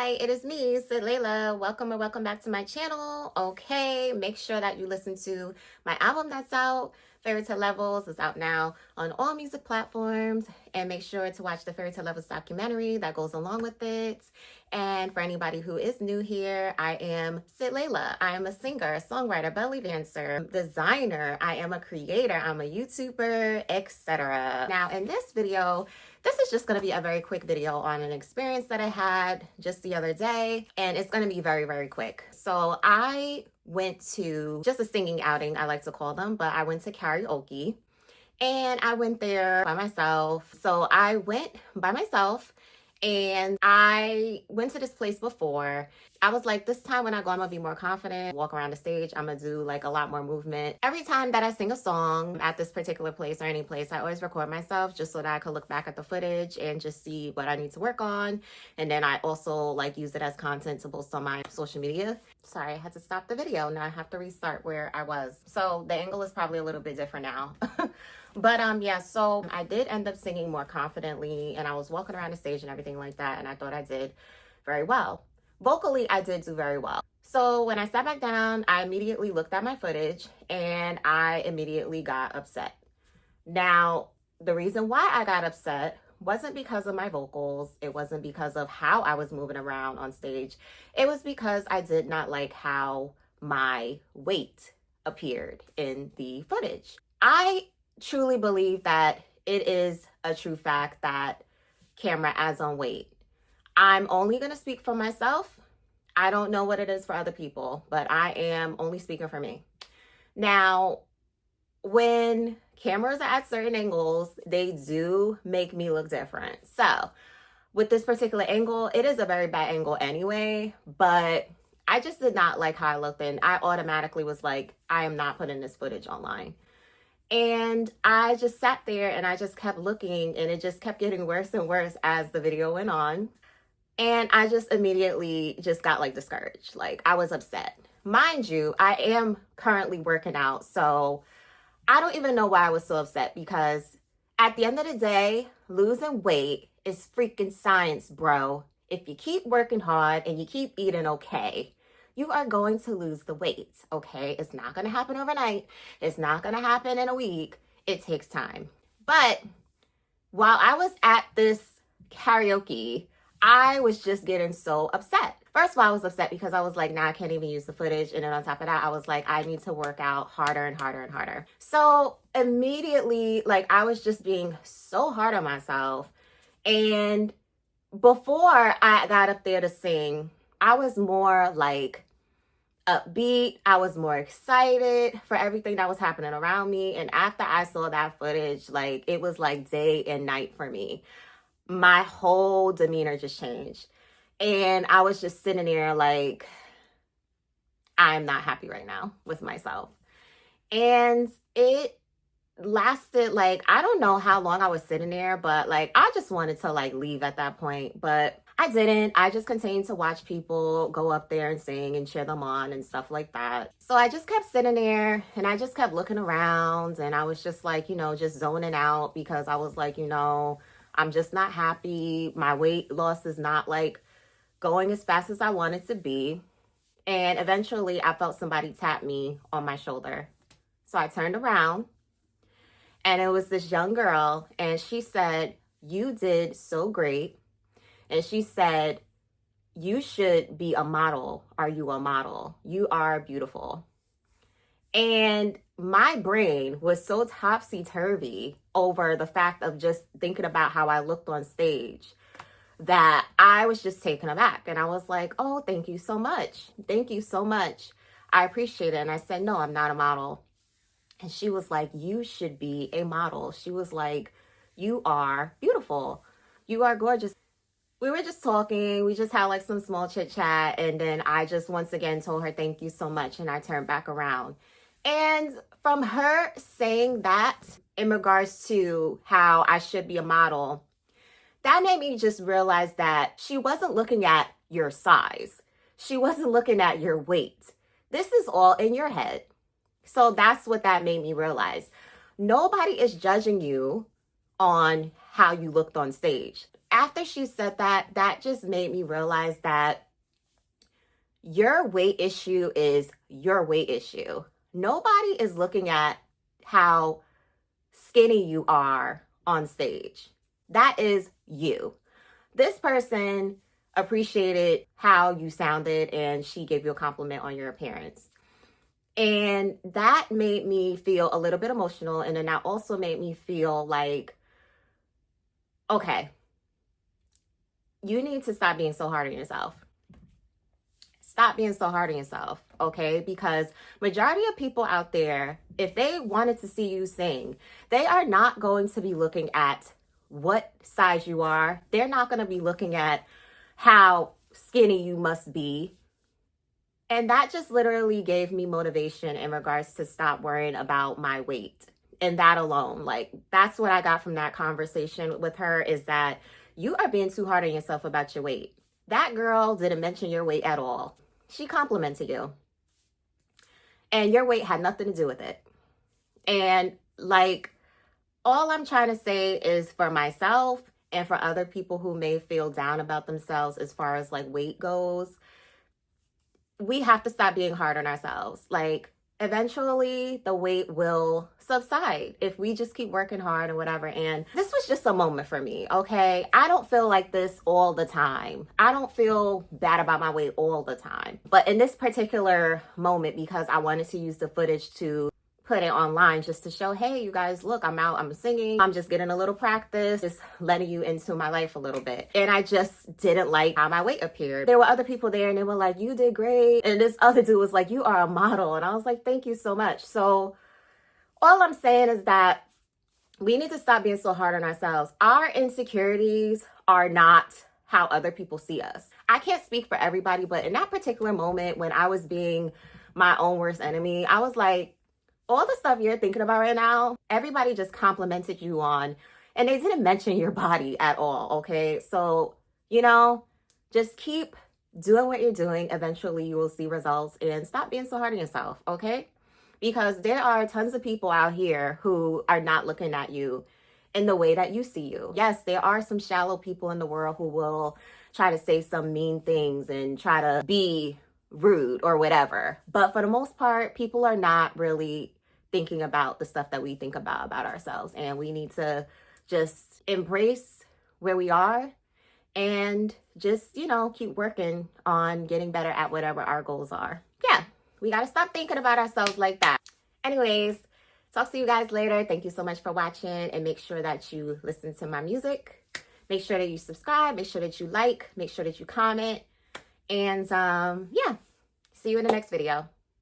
Hi, it is me, Cydlaila. Welcome or welcome back to my channel. Okay, make sure that you listen to my album that's out. Fairytale Levels is out now on all music platforms. And make sure to watch the Fairytale Levels documentary that goes along with it. And for anybody who is new here, I am Cydlaila. I am a singer, songwriter, belly dancer, designer. I am a creator. I'm a YouTuber, etc. Now in this video, this is just going to be a very quick video on an experience that I had just the other day, and it's going to be very, very quick. So I went to just a singing outing, I like to call them, but I went to karaoke, and I went there by myself. So I went by myself, and I went to this place before. I was like, this time when I go, I'm gonna be more confident, walk around the stage, I'm gonna do like a lot more movement. Every time that I sing a song at this particular place or any place, I always record myself just so that I could look back at the footage and just see what I need to work on. And then I also like use it as content to post on my social media. Sorry, I had to stop the video. Now I have to restart where I was. So the angle is probably a little bit different now. But yeah, so I did end up singing more confidently, and I was walking around the stage and everything like that, and I thought I did very well. Vocally, I did do very well. So when I sat back down, I immediately looked at my footage and I immediately got upset. Now, the reason why I got upset wasn't because of my vocals. It wasn't because of how I was moving around on stage. It was because I did not like how my weight appeared in the footage. I truly believe that it is a true fact that camera adds on weight. I'm only going to speak for myself. I don't know what it is for other people, but I am only speaking for me. Now, when cameras are at certain angles, they do make me look different. So with this particular angle, it is a very bad angle anyway, but I just did not like how I looked, and I automatically was like, I am not putting this footage online. And I just sat there and I just kept looking, and it just kept getting worse and worse as the video went on. And I just immediately just got like discouraged. Like, I was upset. Mind you, I am currently working out, so I don't even know why I was so upset, because at the end of the day, losing weight is freaking science, bro. If you keep working hard and you keep eating okay, you are going to lose the weight, okay? It's not going to happen overnight. It's not going to happen in a week. It takes time. But while I was at this karaoke, I was just getting so upset. First of all, I was upset because I was like, nah, I can't even use the footage. And then on top of that, I was like, I need to work out harder and harder and harder. So immediately, like, I was just being so hard on myself. And before I got up there to sing, I was more like upbeat. I was more excited for everything that was happening around me. And after I saw that footage, like, it was like day and night for me. My whole demeanor just changed. And I was just sitting there like, I'm not happy right now with myself. And it lasted like, I don't know how long I was sitting there, but like, I just wanted to like leave at that point, but I didn't. I just continued to watch people go up there and sing and cheer them on and stuff like that. So I just kept sitting there and I just kept looking around, and I was just like, just zoning out, because I was like, I'm just not happy. My weight loss is not like going as fast as I want it to be. And eventually I felt somebody tap me on my shoulder. So I turned around, and it was this young girl, and she said, "You did so great." And she said, "You should be a model. Are you a model? You are beautiful." And my brain was so topsy-turvy over the fact of just thinking about how I looked on stage that I was just taken aback. And I was like, oh, thank you so much. Thank you so much. I appreciate it. And I said, no, I'm not a model. And she was like, you should be a model. She was like, you are beautiful. You are gorgeous. We were just talking. We just had like some small chit chat. And then I just once again told her, thank you so much. And I turned back around. And from her saying that in regards to how I should be a model, that made me just realize that she wasn't looking at your size. She wasn't looking at your weight. This is all in your head. So that's what that made me realize. Nobody is judging you on how you looked on stage. after she said that, that just made me realize that your weight issue is your weight issue. Nobody is looking at how skinny you are on stage. That is you. This person appreciated how you sounded and she gave you a compliment on your appearance. And that made me feel a little bit emotional. And then that also made me feel like, okay, you need to stop being so hard on yourself. Stop being so hard on yourself, okay? Because majority of people out there, if they wanted to see you sing, they are not going to be looking at what size you are. They're not going to be looking at how skinny you must be. And that just literally gave me motivation in regards to stop worrying about my weight. And that alone, like, that's what I got from that conversation with her, is that you are being too hard on yourself about your weight. That girl didn't mention your weight at all. She complimented you. And your weight had nothing to do with it. And like, all I'm trying to say is, for myself and for other people who may feel down about themselves as far as like weight goes, we have to stop being hard on ourselves. Like, eventually the weight will subside if we just keep working hard or whatever. And this was just a moment for me, okay? I don't feel like this all the time. I don't feel bad about my weight all the time. But in this particular moment, because I wanted to use the footage to put it online just to show, hey, you guys, look, I'm out, I'm singing, I'm just getting a little practice, just letting you into my life a little bit. And I just didn't like how my weight appeared. There were other people there and they were like, you did great. And this other dude was like, you are a model. And I was like, thank you so much. So all I'm saying is that we need to stop being so hard on ourselves. Our insecurities are not how other people see us. I can't speak for everybody, but in that particular moment when I was being my own worst enemy, I was like, all the stuff you're thinking about right now, everybody just complimented you on, and they didn't mention your body at all, okay? So, you know, just keep doing what you're doing. Eventually you will see results, and stop being so hard on yourself, okay? Because there are tons of people out here who are not looking at you in the way that you see you. Yes, there are some shallow people in the world who will try to say some mean things and try to be rude or whatever. But for the most part, people are not really thinking about the stuff that we think about ourselves. And we need to just embrace where we are and just, you know, keep working on getting better at whatever our goals are. Yeah, we got to stop thinking about ourselves like that. Anyways, talk to you guys later. Thank you so much for watching, and make sure that you listen to my music. Make sure that you subscribe. Make sure that you like. Make sure that you comment. And yeah, see you in the next video.